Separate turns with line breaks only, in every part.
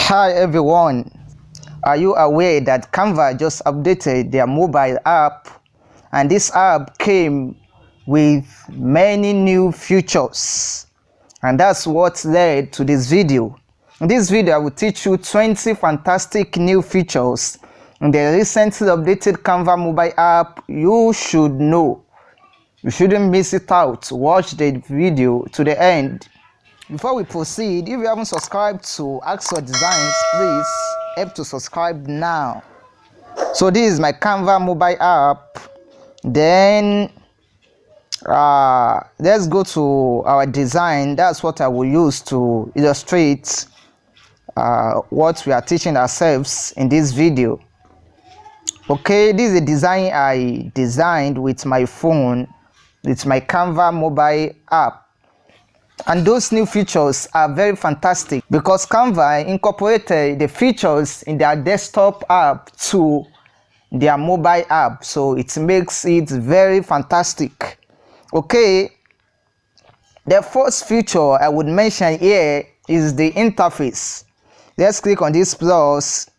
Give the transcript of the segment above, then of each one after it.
Hi everyone, are you aware that Canva just updated their mobile app, and this app came with many new features, and that's what led to this video. In this video I will teach you 20 fantastic new features in the recently updated Canva mobile app you should know. You shouldn't miss it out. Watch the video to the end. Before we proceed, if you haven't subscribed to Ask for Designs, please help to subscribe now. So this is my Canva mobile app. Then let's go to our design. That's what I will use to illustrate what we are teaching ourselves in this video. Okay, this is a design I designed with my phone. It's my Canva mobile app. And those new features are very fantastic because Canva incorporated the features in their desktop app to their mobile app, so it makes it very fantastic. Okay, the first feature I would mention here is the interface. Let's click on this plus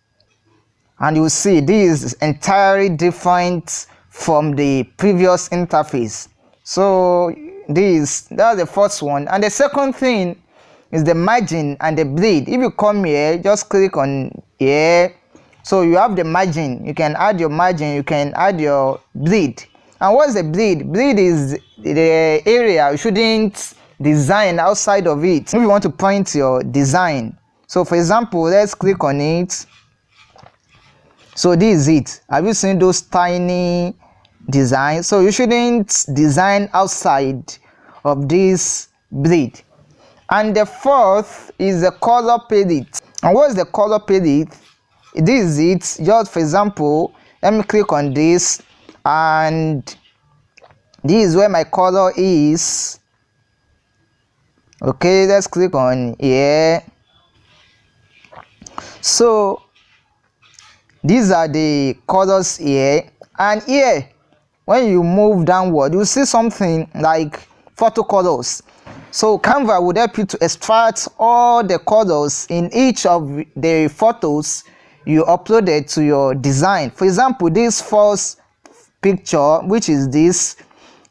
and you'll see this is entirely different from the previous interface. So that's the first one. And the second thing is the margin and the bleed. If you come here, just click on here, so you have the margin. You can add your margin, you can add your bleed. And what's the bleed? Bleed is the area you shouldn't design outside of it if you want to point your design. So for example, let's click on it. So this is it. Have you seen those tiny design? So you shouldn't design outside of this bleed. And the fourth is the color palette. And what is the color palette? This is it. Just for example, let me click on this, and this is where my color is. Okay, let's click on here. So these are the colors here, and here when you move downward, you see something like photo colors. So Canva would help you to extract all the colors in each of the photos you uploaded to your design. For example, this first picture, which is this,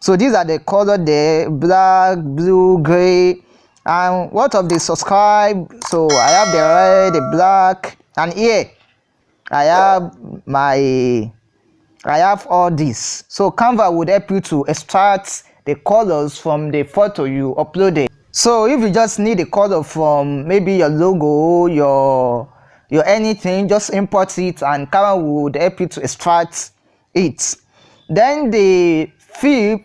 so these are the color there: black, blue, gray. And what of the subscribe? So I have the red, the black, and here I have all this. So Canva would help you to extract the colors from the photo you uploaded. So if you just need a color from maybe your logo, your anything, just import it and Canva would help you to extract it. Then the fifth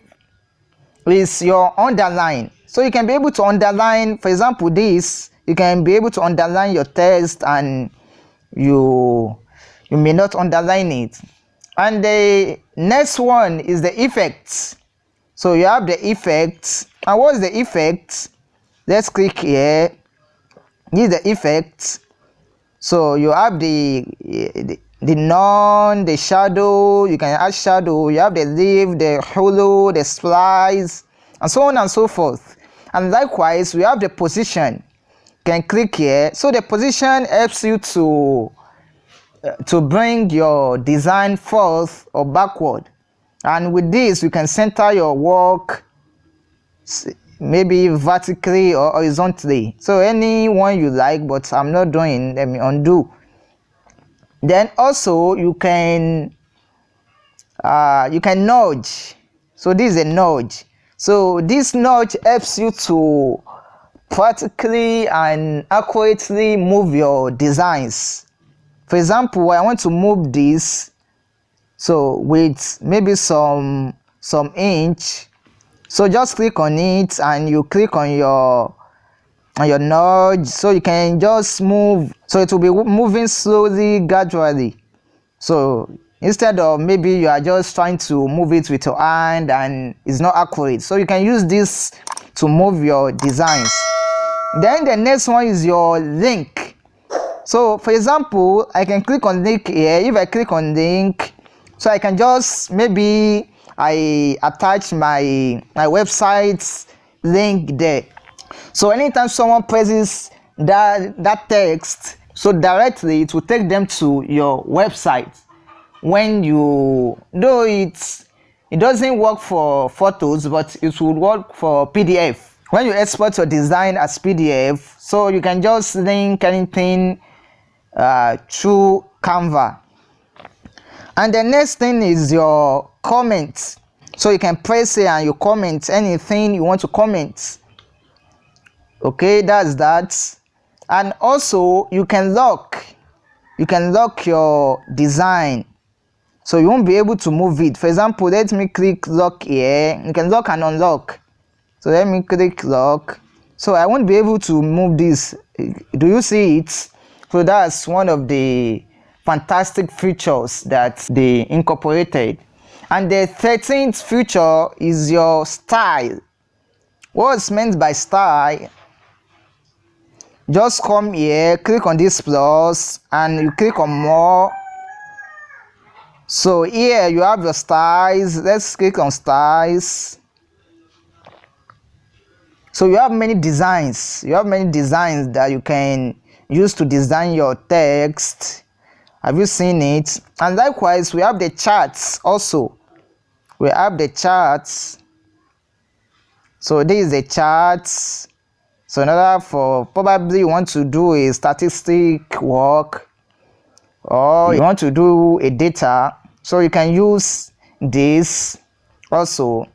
is your underline. So you can be able to underline, for example, this, you can be able to underline your text, and you may not underline it. And the next one is the effects. So you have the effects. And what's the effect? Let's click here. This is the effects. So you have the none, the shadow. You can add shadow. You have the leaf, the hollow, the splice, and so on and so forth. And likewise, we have the position. You can click here. So the position helps you to bring your design forth or backward. And with this, you can center your work maybe vertically or horizontally. So any one you like, but I'm not doing. Let me undo. Then also you can nudge. So this is a nudge. So this nudge helps you to practically and accurately move your designs. For example, I want to move this, so with maybe some inch. So just click on it and you click on your nudge, so you can just move. So it will be moving slowly, gradually. So instead of maybe you are just trying to move it with your hand and it's not accurate, so you can use this to move your designs. Then the next one is your link. So for example, I can click on link here. If I click on link, so I can just maybe I attach my website's link there. So anytime someone presses that text So directly it will take them to your website. When you, though it doesn't work for photos, but it will work for PDF. When you export your design as PDF, so you can just link anything through Canva. And the next thing is your comments. So you can press it and you comment anything you want to comment. Okay, that's that. And also you can lock your design, so you won't be able to move it. For example, let me click lock here. You can lock and unlock. So let me click lock. So I won't be able to move this. Do you see it? So that's one of the fantastic features that they incorporated. And the 13th feature is your style. What's meant by style? Just come here, click on this plus, and you click on more. So here you have your styles. Let's click on styles. So you have many designs. You have many designs that you can use to design your text. Have you seen it? And likewise, we have the charts also. We have the charts. So this is the charts. So another, for probably you want to do a statistic work, or you want to do a data, so you can use this also.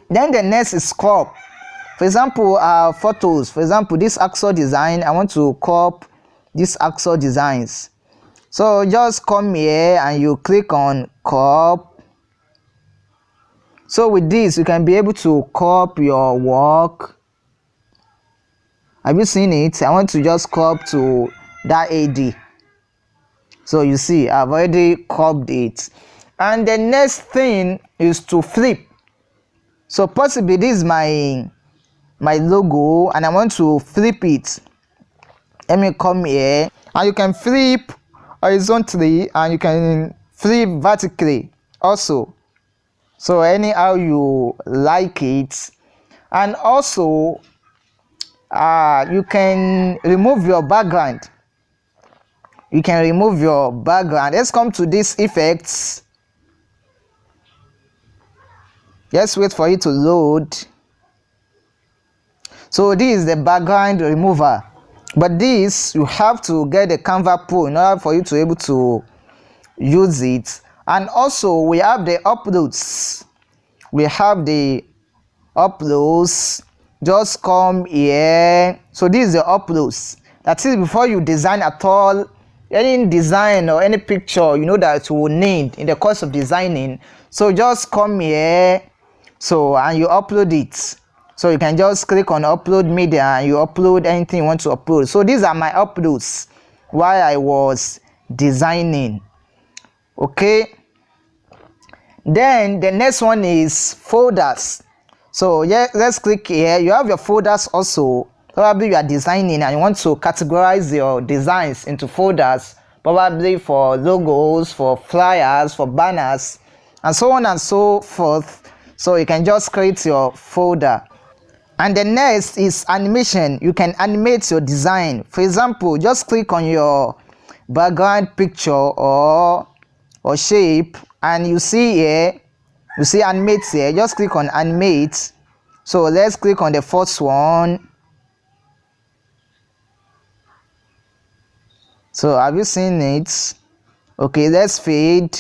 Then the next is crop. For example, photos. For example, this Axel design, I want to crop this Axel designs. So just come here and you click on crop. So with this, you can be able to crop your work. Have you seen it? I want to just crop to that AD. So you see, I've already cropped it. And the next thing is to flip. So possibly this is my logo and I want to flip it. Let me come here, and you can flip horizontally and you can flip vertically also. So anyhow you like it. And also you can remove your background. You can remove your background. Let's come to these effects. Just wait for it to load. So this is the background remover, but this you have to get the Canva Pro in order for you to be able to use it. And also we have the uploads. We have the uploads. Just come here. So this is the uploads. That is before you design at all, any design or any picture you know that you will need in the course of designing. So just come here, so and you upload it. So you can just click on upload media and you upload anything you want to upload. So these are my uploads while I was designing. Okay, then the next one is folders. So yeah, let's click here. You have your folders also. Probably you are designing and you want to categorize your designs into folders, probably for logos, for flyers, for banners, and so on and so forth. So you can just create your folder. And the next is animation. You can animate your design. For example, just click on your background picture or shape, and you see here, you see animate here. Just click on animate. So let's click on the first one. So have you seen it? Okay, let's fade.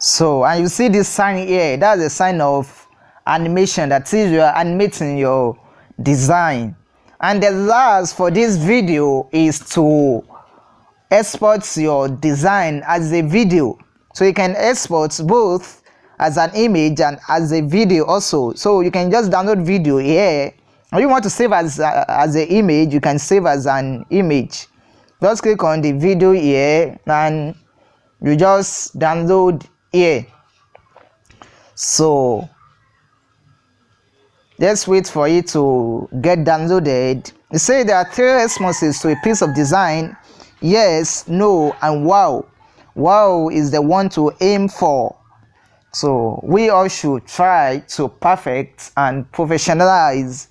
So and you see this sign here, that's a sign of animation, that is you are animating your design. And the last for this video is to export your design as a video. So you can export both as an image and as a video also. So you can just download video here. If you want to save as an image, you can save as an image. Just click on the video here and you just download here. So let's wait for it to get downloaded. You say there are 3 responses to a piece of design: yes, no, and wow. Wow is the one to aim for. So we all should try to perfect and professionalize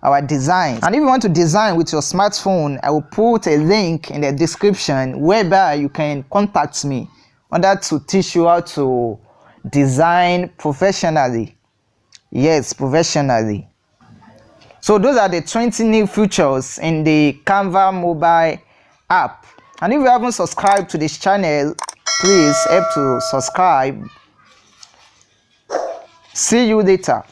our designs. And if you want to design with your smartphone, I will put a link in the description whereby you can contact me in order to teach you how to design professionally. Yes, professionally. So those are the 20 new features in the Canva mobile app. And if you haven't subscribed to this channel, please help to subscribe. See you later.